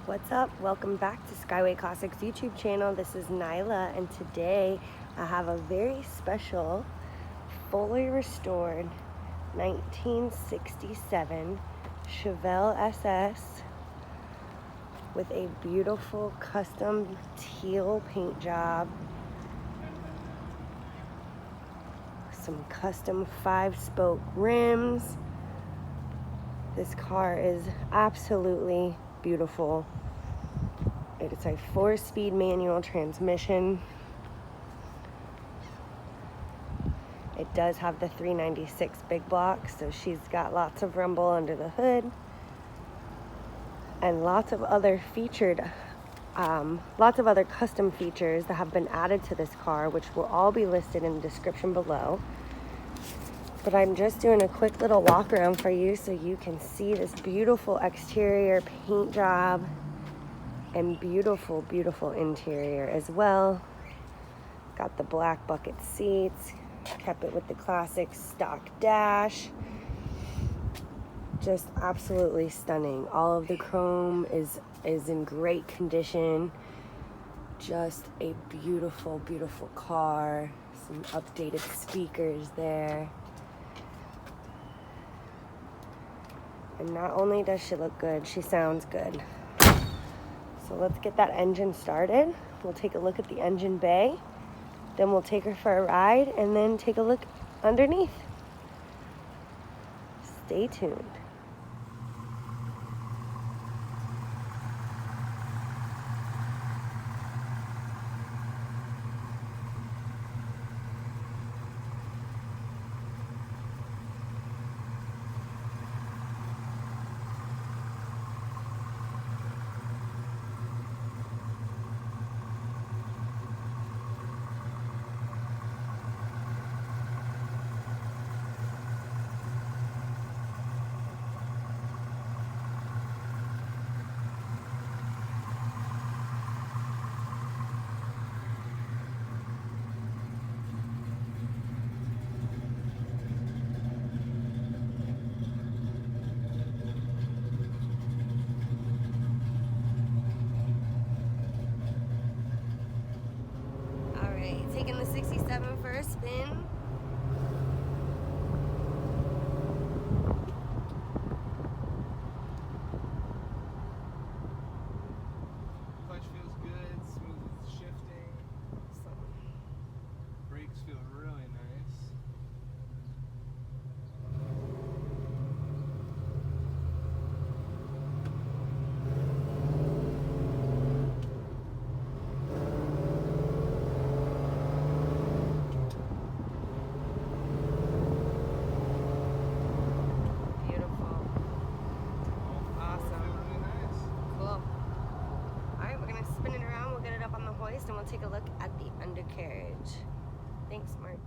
What's up? Welcome back to Skyway Classics YouTube channel. This is Nyla, and today I have a very special, fully restored 1967 Chevelle SS with a beautiful custom teal paint job, some custom 5-spoke rims. This car is absolutely beautiful. It's a 4-speed manual transmission. It does have the 396 Big Block, so she's got lots of rumble under the hood and lots of other custom features that have been added to this car, which will all be listed in the description below. But I'm just doing a quick little walk around for you so you can see this beautiful exterior paint job and beautiful, beautiful interior as well. Got the black bucket seats, kept it with the classic stock dash. Just absolutely stunning. All of the chrome is in great condition. Just a beautiful, beautiful car. Some updated speakers there. And not only does she look good, she sounds good. So let's get that engine started. We'll take a look at the engine bay. Then we'll take her for a ride and then take a look underneath. Stay tuned. Taking the 67 for a spin. Clutch feels good, smooth as shifting. Brakes feel really nice. Spin it around, we'll get it up on the hoist, and we'll take a look at the undercarriage. Thanks, Mark.